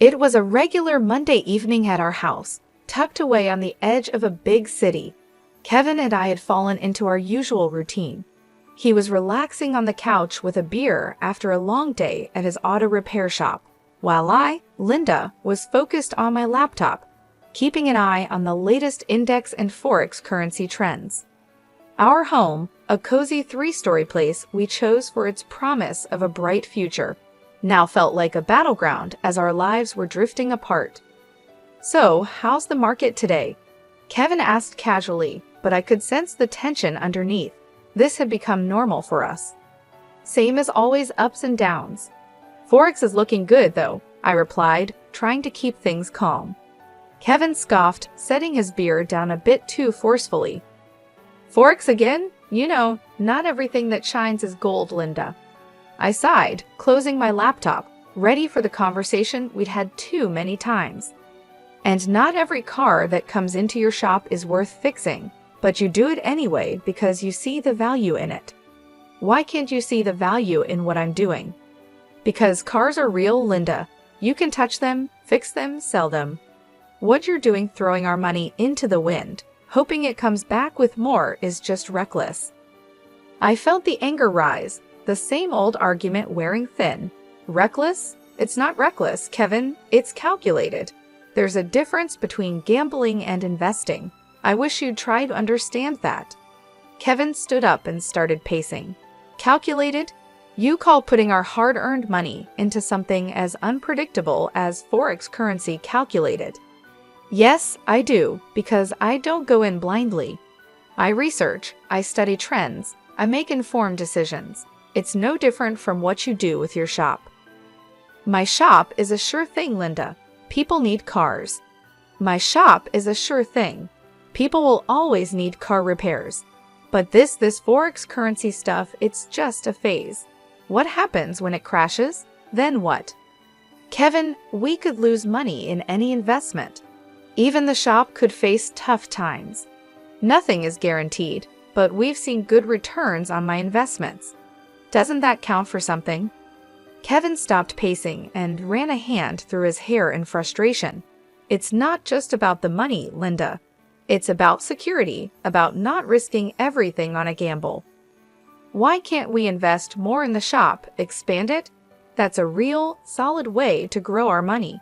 It was a regular Monday evening at our house, tucked away on the edge of a big city. Kevin and I had fallen into our usual routine. He was relaxing on the couch with a beer after a long day at his auto repair shop, while I, Linda, was focused on my laptop, keeping an eye on the latest index and forex currency trends. Our home, a cozy 3-story place we chose for its promise of a bright future, now felt like a battleground as our lives were drifting apart. "So, how's the market today?" Kevin asked casually, but I could sense the tension underneath. This had become normal for us. "Same as always, ups and downs." "Forex is looking good, though," I replied, trying to keep things calm. Kevin scoffed, setting his beer down a bit too forcefully. "Forex again? You know, not everything that shines is gold, Linda." I sighed, closing my laptop, ready for the conversation we'd had too many times. "And not every car that comes into your shop is worth fixing, but you do it anyway because you see the value in it." "Why can't you see the value in what I'm doing?" "Because cars are real, Linda. You can touch them, fix them, sell them. What you're doing throwing our money into the wind, hoping it comes back with more, is just reckless." I felt the anger rise, the same old argument wearing thin. "Reckless? It's not reckless, Kevin. It's calculated. There's a difference between gambling and investing. I wish you'd try to understand that." Kevin stood up and started pacing. "Calculated? You call putting our hard-earned money into something as unpredictable as forex currency calculated?" "Yes, I do, because I don't go in blindly. I research, I study trends, I make informed decisions. It's no different from what you do with your shop." "My shop is a sure thing, Linda. People need cars." "My shop is a sure thing. People will always need car repairs. But this forex currency stuff, it's just a phase. What happens when it crashes? Then what?" "Kevin, we could lose money in any investment. Even the shop could face tough times. Nothing is guaranteed, but we've seen good returns on my investments. Doesn't that count for something?" Kevin stopped pacing and ran a hand through his hair in frustration. "It's not just about the money, Linda. It's about security, about not risking everything on a gamble. Why can't we invest more in the shop, expand it? That's a real, solid way to grow our money.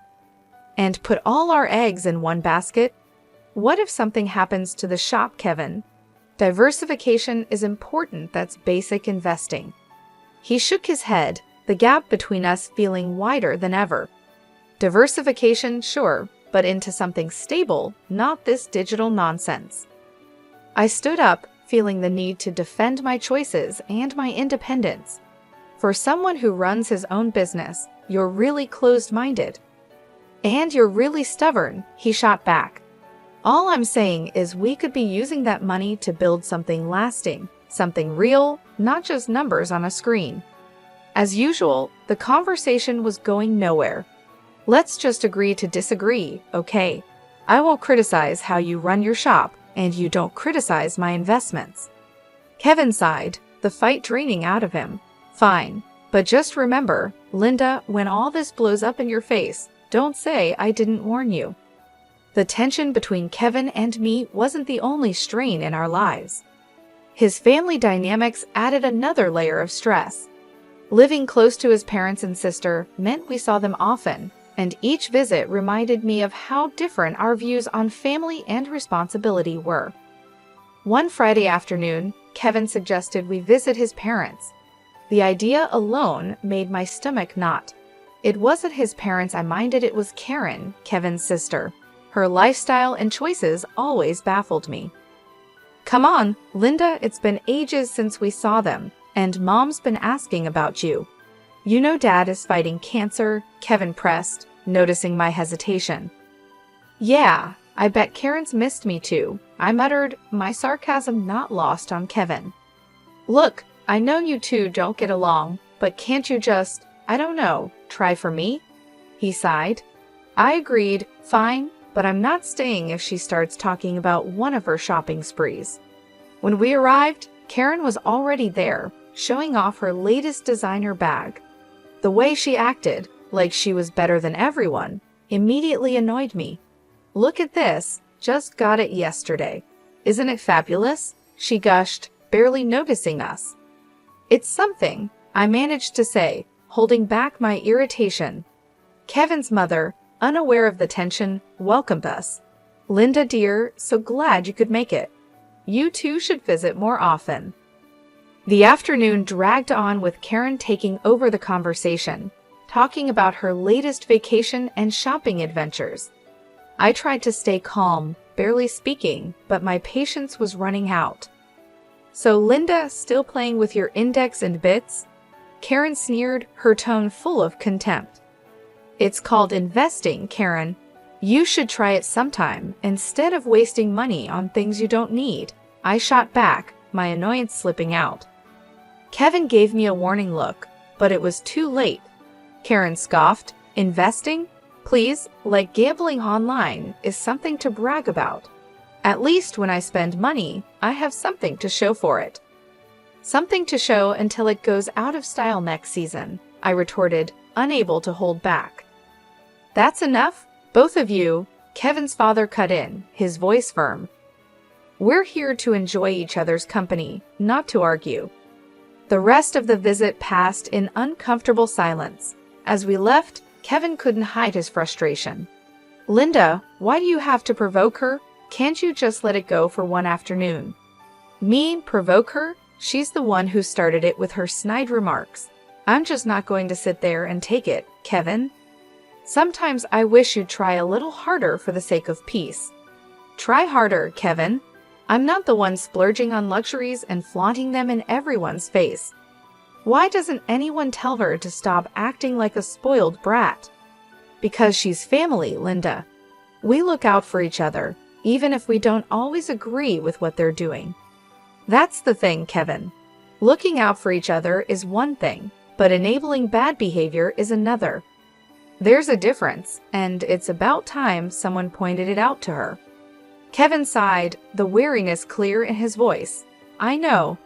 And put all our eggs in one basket? What if something happens to the shop, Kevin? Diversification is important. That's basic investing." He shook his head, the gap between us feeling wider than ever. "Diversification, sure, but into something stable, not this digital nonsense." I stood up, feeling the need to defend my choices and my independence. "For someone who runs his own business, you're really closed-minded." "And you're really stubborn," he shot back. "All I'm saying is we could be using that money to build something lasting, something real, not just numbers on a screen." As usual, the conversation was going nowhere. "Let's just agree to disagree, okay? I won't criticize how you run your shop, and you don't criticize my investments." Kevin sighed, the fight draining out of him. "Fine, but just remember, Linda, when all this blows up in your face, don't say I didn't warn you." The tension between Kevin and me wasn't the only strain in our lives. His family dynamics added another layer of stress. Living close to his parents and sister meant we saw them often, and each visit reminded me of how different our views on family and responsibility were. One Friday afternoon, Kevin suggested we visit his parents. The idea alone made my stomach knot. It wasn't his parents I minded, it was Karen, Kevin's sister. Her lifestyle and choices always baffled me. "Come on, Linda, it's been ages since we saw them, and Mom's been asking about you. You know Dad is fighting cancer," Kevin pressed, noticing my hesitation. "Yeah, I bet Karen's missed me too," I muttered, my sarcasm not lost on Kevin. "Look, I know you two don't get along, but can't you just, I don't know, try for me?" He sighed. I agreed, "Fine, but I'm not staying if she starts talking about one of her shopping sprees." When we arrived, Karen was already there, showing off her latest designer bag. The way she acted, like she was better than everyone, immediately annoyed me. "Look at this, just got it yesterday. Isn't it fabulous?" she gushed, barely noticing us. "It's something," I managed to say, holding back my irritation. Kevin's mother, unaware of the tension, welcomed us. "Linda dear, so glad you could make it. You two should visit more often." The afternoon dragged on with Karen taking over the conversation, talking about her latest vacation and shopping adventures. I tried to stay calm, barely speaking, but my patience was running out. "So Linda, still playing with your index and bits?" Karen sneered, her tone full of contempt. "It's called investing, Karen. You should try it sometime, instead of wasting money on things you don't need," I shot back, my annoyance slipping out. Kevin gave me a warning look, but it was too late. Karen scoffed. "Investing? Please, like gambling online is something to brag about. At least when I spend money, I have something to show for it." "Something to show until it goes out of style next season," I retorted, unable to hold back. "That's enough, both of you," Kevin's father cut in, his voice firm. "We're here to enjoy each other's company, not to argue." The rest of the visit passed in uncomfortable silence. As we left, Kevin couldn't hide his frustration. "Linda, why do you have to provoke her? Can't you just let it go for one afternoon?" "Me, provoke her? She's the one who started it with her snide remarks. I'm just not going to sit there and take it, Kevin. Sometimes I wish you'd try a little harder for the sake of peace." "Try harder, Kevin. I'm not the one splurging on luxuries and flaunting them in everyone's face. Why doesn't anyone tell her to stop acting like a spoiled brat?" "Because she's family, Linda. We look out for each other, even if we don't always agree with what they're doing." "That's the thing, Kevin. Looking out for each other is one thing, but enabling bad behavior is another. There's a difference, and it's about time someone pointed it out to her." Kevin sighed, the weariness clear in his voice. I know,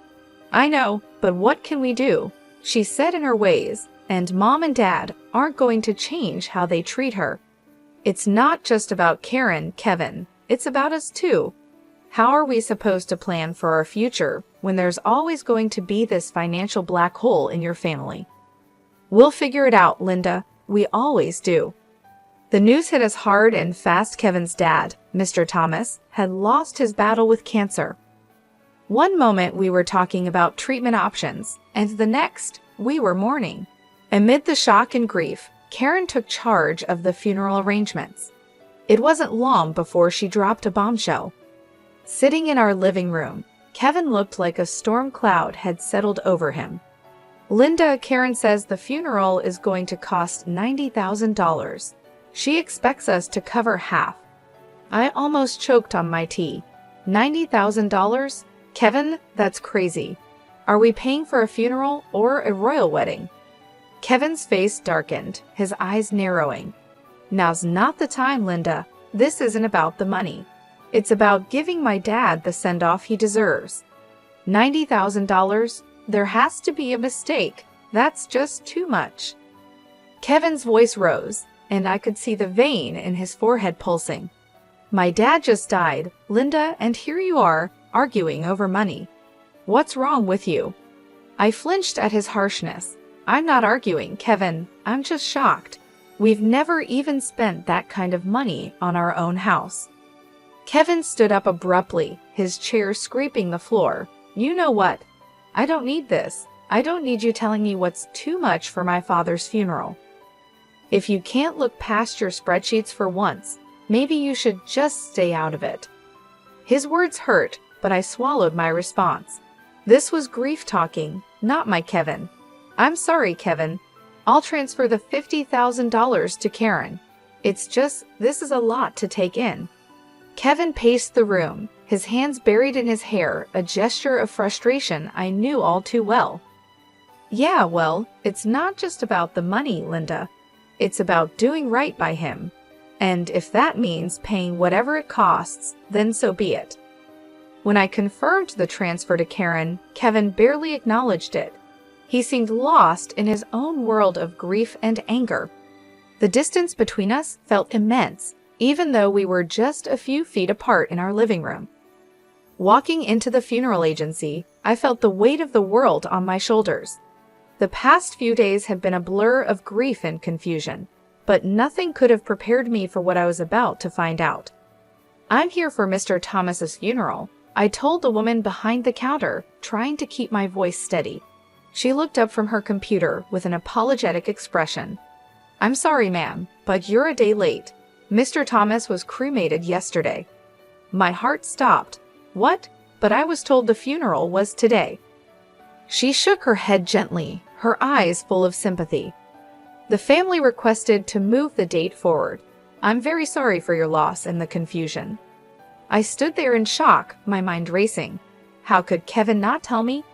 but what can we do? She's set in her ways, and Mom and Dad aren't going to change how they treat her. It's not just about Karen, Kevin. It's about us too. How are we supposed to plan for our future when there's always going to be this financial black hole in your family? "We'll figure it out, Linda. We always do." The news hit us hard and fast. Kevin's dad, Mr. Thomas, had lost his battle with cancer. One moment we were talking about treatment options, and the next, we were mourning. Amid the shock and grief, Karen took charge of the funeral arrangements. It wasn't long before she dropped a bombshell. Sitting in our living room, Kevin looked like a storm cloud had settled over him. "Linda, Karen says the funeral is going to cost $90,000. She expects us to cover half." I almost choked on my tea. $90,000? Kevin, that's crazy. Are we paying for a funeral or a royal wedding? Kevin's face darkened, his eyes narrowing. "Now's not the time, Linda. This isn't about the money. It's about giving my dad the send-off he deserves. $90,000? There has to be a mistake. That's just too much." Kevin's voice rose, and I could see the vein in his forehead pulsing. "My dad just died, Linda, and here you are, arguing over money. What's wrong with you?" I flinched at his harshness. "I'm not arguing, Kevin. I'm just shocked. We've never even spent that kind of money on our own house." Kevin stood up abruptly, his chair scraping the floor. "You know what? I don't need this. I don't need you telling me what's too much for my father's funeral. If you can't look past your spreadsheets for once, maybe you should just stay out of it." His words hurt, but I swallowed my response. This was grief talking, not my Kevin. "I'm sorry, Kevin. I'll transfer the $50,000 to Karen. It's just, this is a lot to take in." Kevin paced the room, his hands buried in his hair, a gesture of frustration I knew all too well. "Yeah, well, it's not just about the money, Linda. It's about doing right by him. And if that means paying whatever it costs, then so be it." When I confirmed the transfer to Karen, Kevin barely acknowledged it. He seemed lost in his own world of grief and anger. The distance between us felt immense, even though we were just a few feet apart in our living room. Walking into the funeral agency, I felt the weight of the world on my shoulders. The past few days had been a blur of grief and confusion, but nothing could have prepared me for what I was about to find out. "I'm here for Mr. Thomas's funeral," I told the woman behind the counter, trying to keep my voice steady. She looked up from her computer with an apologetic expression. "I'm sorry, ma'am, but you're a day late. Mr. Thomas was cremated yesterday." My heart stopped. What? But I was told the funeral was today. She shook her head gently, her eyes full of sympathy. "The family requested to move the date forward. I'm very sorry for your loss and the confusion." I stood there in shock, my mind racing. How could Kevin not tell me?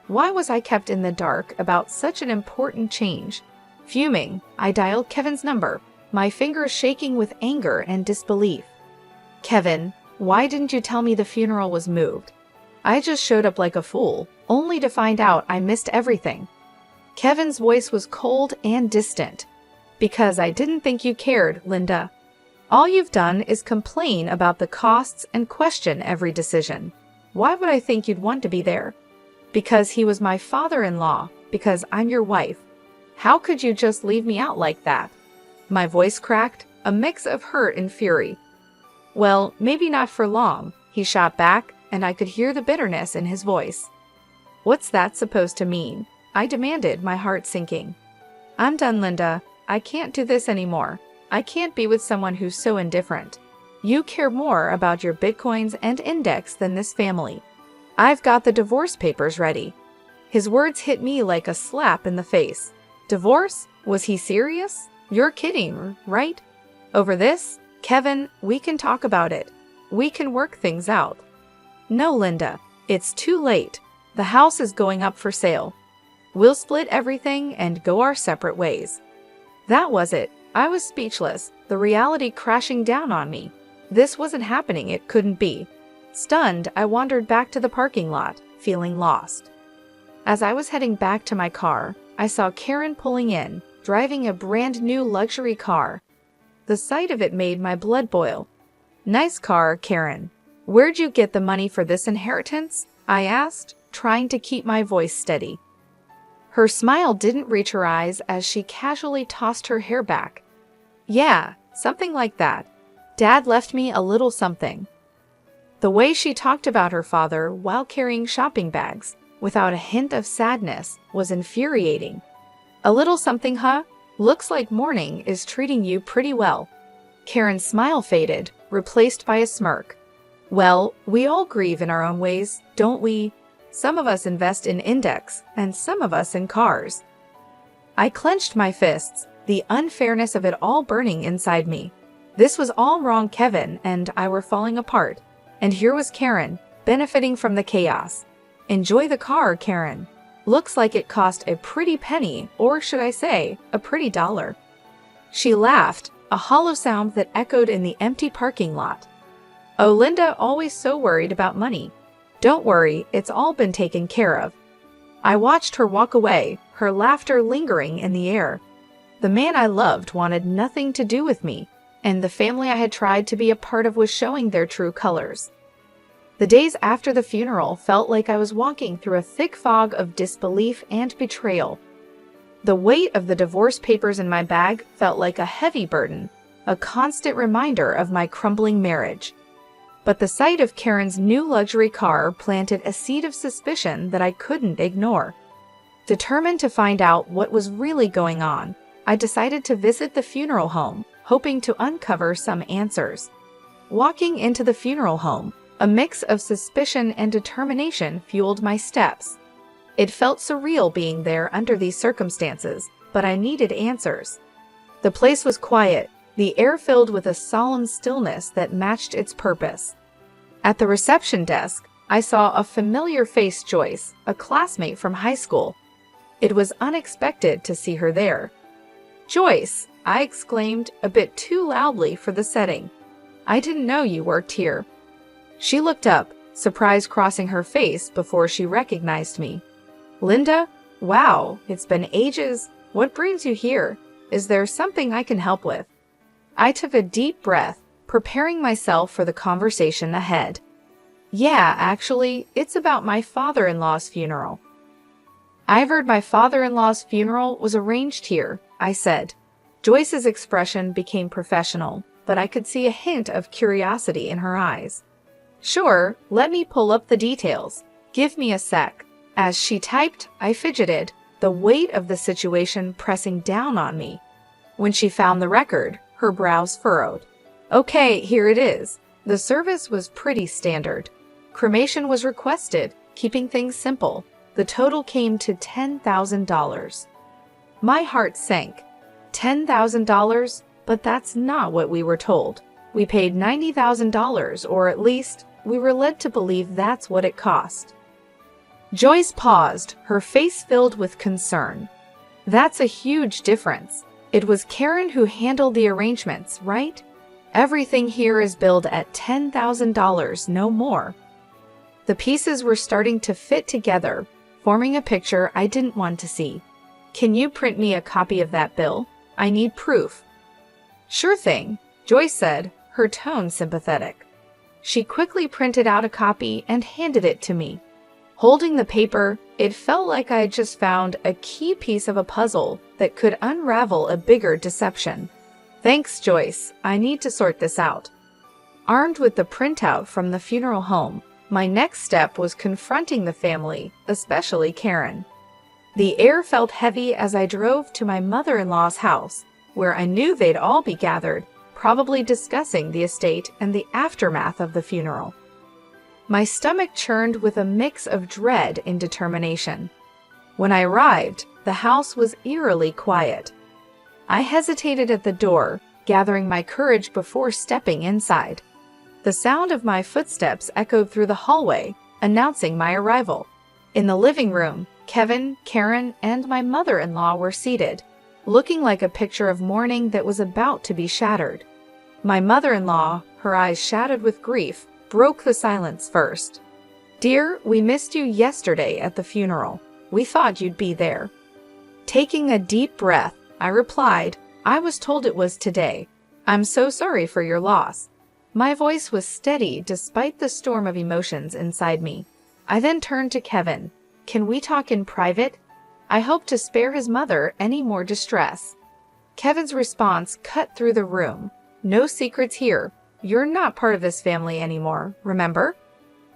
Why was I kept in the dark about such an important change? Fuming, I dialed Kevin's number, my fingers shaking with anger and disbelief. "Kevin, why didn't you tell me the funeral was moved? I just showed up like a fool, only to find out I missed everything." Kevin's voice was cold and distant. "Because I didn't think you cared, Linda. All you've done is complain about the costs and question every decision. Why would I think you'd want to be there? Because he was my father-in-law, because I'm your wife. How could you just leave me out like that?" My voice cracked, a mix of hurt and fury. "Well, maybe not for long," he shot back, and I could hear the bitterness in his voice. "What's that supposed to mean?" I demanded, my heart sinking. "I'm done, Linda. I can't do this anymore. I can't be with someone who's so indifferent. You care more about your bitcoins and index than this family. I've got the divorce papers ready." His words hit me like a slap in the face. Divorce? Was he serious? You're kidding, right? Over this? Kevin, we can talk about it. We can work things out. "No, Linda. It's too late. The house is going up for sale. We'll split everything and go our separate ways." That was it. I was speechless, the reality crashing down on me. This wasn't happening, it couldn't be. Stunned, I wandered back to the parking lot, feeling lost. As I was heading back to my car, I saw Karen pulling in, driving a brand new luxury car. The sight of it made my blood boil. "Nice car, Karen. Where'd you get the money for this inheritance?" I asked, trying to keep my voice steady. Her smile didn't reach her eyes as she casually tossed her hair back. "Yeah, something like that. Dad left me a little something." The way she talked about her father while carrying shopping bags, without a hint of sadness, was infuriating. "A little something, huh? Looks like mourning is treating you pretty well." Karen's smile faded, replaced by a smirk. "Well, we all grieve in our own ways, don't we? Some of us invest in index, and some of us in cars." I clenched my fists, the unfairness of it all burning inside me. This was all wrong. Kevin and I were falling apart, and here was Karen, benefiting from the chaos. "Enjoy the car, Karen. Looks like it cost a pretty penny, or should I say, a pretty dollar." She laughed, a hollow sound that echoed in the empty parking lot. "Oh, Linda, always so worried about money. Don't worry, it's all been taken care of." I watched her walk away, her laughter lingering in the air. The man I loved wanted nothing to do with me, and the family I had tried to be a part of was showing their true colors. The days after the funeral felt like I was walking through a thick fog of disbelief and betrayal. The weight of the divorce papers in my bag felt like a heavy burden, a constant reminder of my crumbling marriage. But the sight of Karen's new luxury car planted a seed of suspicion that I couldn't ignore. Determined to find out what was really going on, I decided to visit the funeral home, hoping to uncover some answers. Walking into the funeral home, a mix of suspicion and determination fueled my steps. It felt surreal being there under these circumstances, but I needed answers. The place was quiet, the air filled with a solemn stillness that matched its purpose. At the reception desk, I saw a familiar face, Joyce, a classmate from high school. It was unexpected to see her there. "Joyce!" I exclaimed, a bit too loudly for the setting. "I didn't know you worked here." She looked up, surprise crossing her face before she recognized me. "Linda? Wow, it's been ages. What brings you here?" Is there something I can help with? I took a deep breath, preparing myself for the conversation ahead. Yeah, actually, it's about my father-in-law's funeral. I've heard my father-in-law's funeral was arranged here, I said. Joyce's expression became professional, but I could see a hint of curiosity in her eyes. Sure, let me pull up the details. Give me a sec. As she typed, I fidgeted, the weight of the situation pressing down on me. When she found the record, her brows furrowed. Okay, here it is. The service was pretty standard. Cremation was requested, keeping things simple. The total came to $10,000. My heart sank. $10,000? But that's not what we were told. We paid $90,000, or at least, we were led to believe that's what it cost. Joyce paused, her face filled with concern. That's a huge difference. It was Karen who handled the arrangements, right? Everything here is billed at $10,000, no more. The pieces were starting to fit together, forming a picture I didn't want to see. Can you print me a copy of that bill? I need proof. Sure thing, Joyce said, her tone sympathetic. She quickly printed out a copy and handed it to me. Holding the paper, it felt like I had just found a key piece of a puzzle that could unravel a bigger deception. Thanks, Joyce. I need to sort this out. Armed with the printout from the funeral home, my next step was confronting the family, especially Karen. The air felt heavy as I drove to my mother-in-law's house, where I knew they'd all be gathered, probably discussing the estate and the aftermath of the funeral. My stomach churned with a mix of dread and determination. When I arrived, the house was eerily quiet. I hesitated at the door, gathering my courage before stepping inside. The sound of my footsteps echoed through the hallway, announcing my arrival. In the living room, Kevin, Karen, and my mother-in-law were seated, looking like a picture of mourning that was about to be shattered. My mother-in-law, her eyes shadowed with grief, broke the silence first. Dear, we missed you yesterday at the funeral. We thought you'd be there. Taking a deep breath, I replied, I was told it was today. I'm so sorry for your loss. My voice was steady despite the storm of emotions inside me. I then turned to Kevin. Can we talk in private? I hope to spare his mother any more distress. Kevin's response cut through the room. No secrets here. You're not part of this family anymore, remember?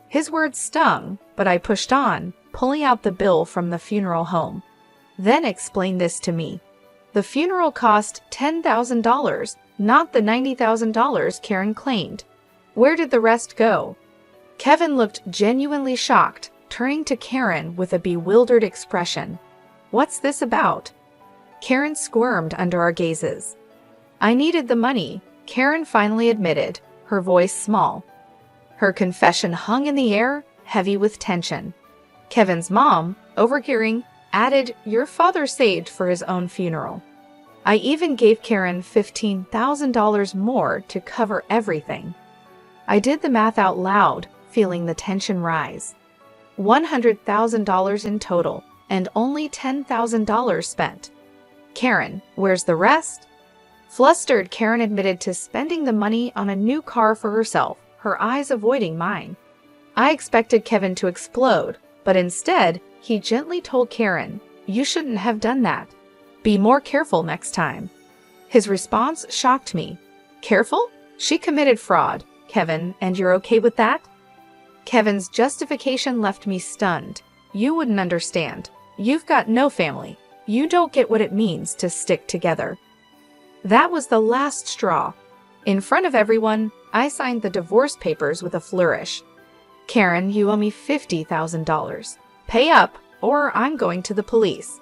His words stung, but I pushed on, pulling out the bill from the funeral home. Then explain this to me. The funeral cost $10,000, not the $90,000 Karen claimed. Where did the rest go? Kevin looked genuinely shocked, turning to Karen with a bewildered expression. What's this about? Karen squirmed under our gazes. I needed the money, Karen finally admitted, her voice small. Her confession hung in the air, heavy with tension. Kevin's mom, overhearing, added, Your father saved for his own funeral. I even gave Karen $15,000 more to cover everything. I did the math out loud, feeling the tension rise. $100,000 in total, and only $10,000 spent. Karen, where's the rest? Flustered, Karen admitted to spending the money on a new car for herself, her eyes avoiding mine. I expected Kevin to explode, but instead, he gently told Karen, You shouldn't have done that. Be more careful next time. His response shocked me. Careful? She committed fraud, Kevin, and you're okay with that? Kevin's justification left me stunned. You wouldn't understand. You've got no family. You don't get what it means to stick together. That was the last straw. In front of everyone, I signed the divorce papers with a flourish. Karen, you owe me $50,000. Pay up, or I'm going to the police.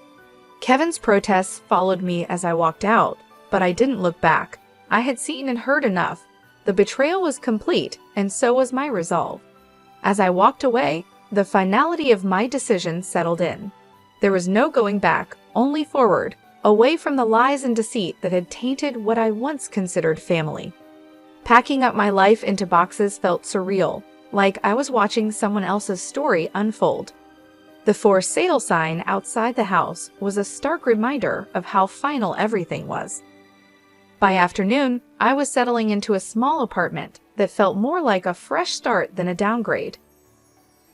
Kevin's protests followed me as I walked out, but I didn't look back. I had seen and heard enough. The betrayal was complete, and so was my resolve. As I walked away, the finality of my decision settled in. There was no going back, only forward, away from the lies and deceit that had tainted what I once considered family. Packing up my life into boxes felt surreal, like I was watching someone else's story unfold. The for sale sign outside the house was a stark reminder of how final everything was. By afternoon, I was settling into a small apartment that felt more like a fresh start than a downgrade.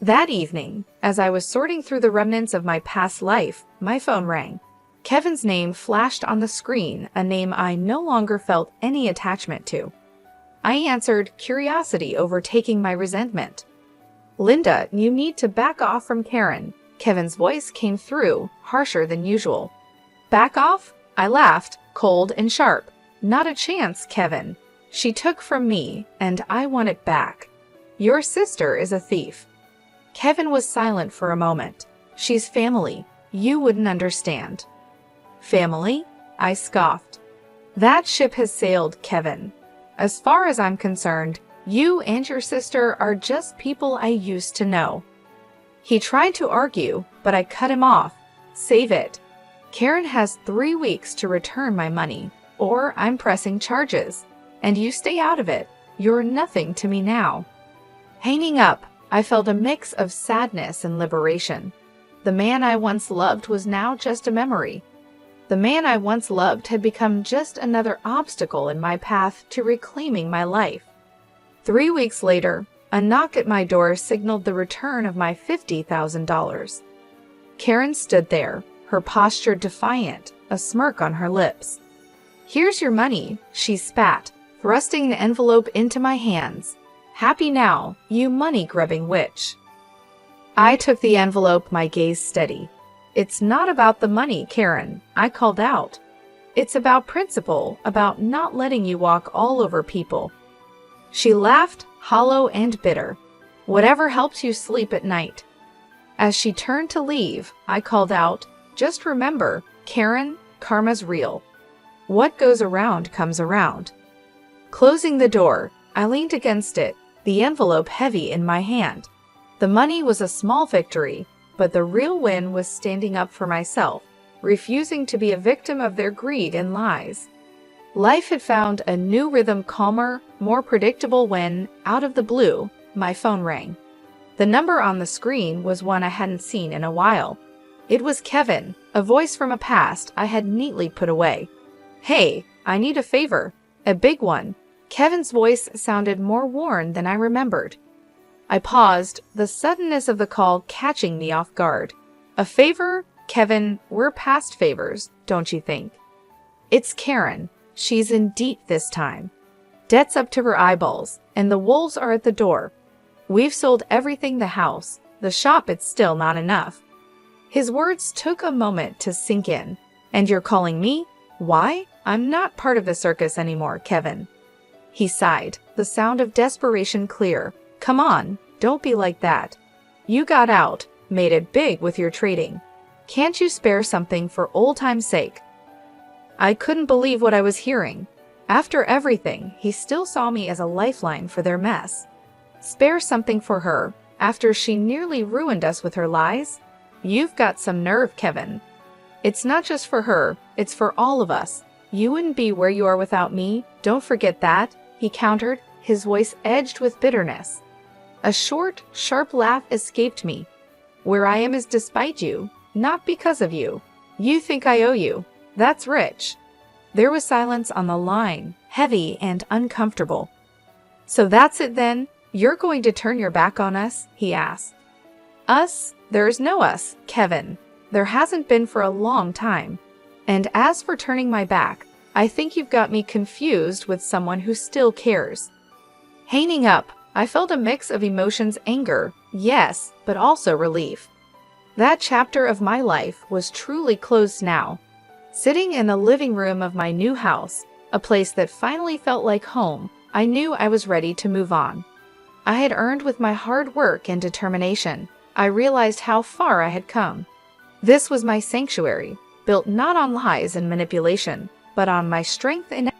That evening, as I was sorting through the remnants of my past life, my phone rang. Kevin's name flashed on the screen, a name I no longer felt any attachment to. I answered, curiosity overtaking my resentment. "Linda, you need to back off from Karen." Kevin's voice came through, harsher than usual. "Back off?" I laughed, cold and sharp. "Not a chance, Kevin. She took from me, and I want it back. Your sister is a thief." Kevin was silent for a moment. "She's family. You wouldn't understand." "Family?" I scoffed. "That ship has sailed, Kevin. As far as I'm concerned, you and your sister are just people I used to know." He tried to argue, but I cut him off. "Save it. Karen has 3 weeks to return my money, or I'm pressing charges. And you stay out of it. You're nothing to me now." Hanging up, I felt a mix of sadness and liberation. The man I once loved was now just a memory. The man I once loved had become just another obstacle in my path to reclaiming my life. 3 weeks later, a knock at my door signaled the return of my $50,000. Karen stood there, her posture defiant, a smirk on her lips. "Here's your money," she spat, thrusting the envelope into my hands. "Happy now, you money-grubbing witch." I took the envelope, my gaze steady. "It's not about the money, Karen," I called out. "It's about principle, about not letting you walk all over people." She laughed, hollow and bitter. "Whatever helps you sleep at night." As she turned to leave, I called out, "Just remember, Karen, karma's real. What goes around comes around." Closing the door, I leaned against it, the envelope heavy in my hand. The money was a small victory, but the real win was standing up for myself, refusing to be a victim of their greed and lies. Life had found a new rhythm, calmer, more predictable when, out of the blue, my phone rang. The number on the screen was one I hadn't seen in a while. It was Kevin, a voice from a past I had neatly put away. "Hey, I need a favor. A big one." Kevin's voice sounded more worn than I remembered. I paused, the suddenness of the call catching me off guard. "A favor? Kevin, we're past favors, don't you think?" "It's Karen. She's in deep this time. Debt's up to her eyeballs, and the wolves are at the door. We've sold everything, the house, the shop, it's still not enough." His words took a moment to sink in. "And you're calling me? Why? I'm not part of the circus anymore, Kevin." He sighed, the sound of desperation clear. "Come on, don't be like that. You got out, made it big with your trading. Can't you spare something for old time's sake?" I couldn't believe what I was hearing. After everything, he still saw me as a lifeline for their mess. Spare something for her, after she nearly ruined us with her lies? You've got some nerve, Kevin. It's not just for her, it's for all of us. You wouldn't be where you are without me, don't forget that, he countered, his voice edged with bitterness. A short, sharp laugh escaped me. "Where I am is despite you, not because of you. You think I owe you. That's rich." There was silence on the line, heavy and uncomfortable. "So that's it then? You're going to turn your back on us?" he asked. "Us? There is no us, Kevin. There hasn't been for a long time. And as for turning my back, I think you've got me confused with someone who still cares." Hanging up, I felt a mix of emotions, anger, yes, but also relief. That chapter of my life was truly closed now. Sitting in the living room of my new house, a place that finally felt like home, I knew I was ready to move on. I had earned with my hard work and determination. I realized how far I had come. This was my sanctuary, built not on lies and manipulation, but on my strength and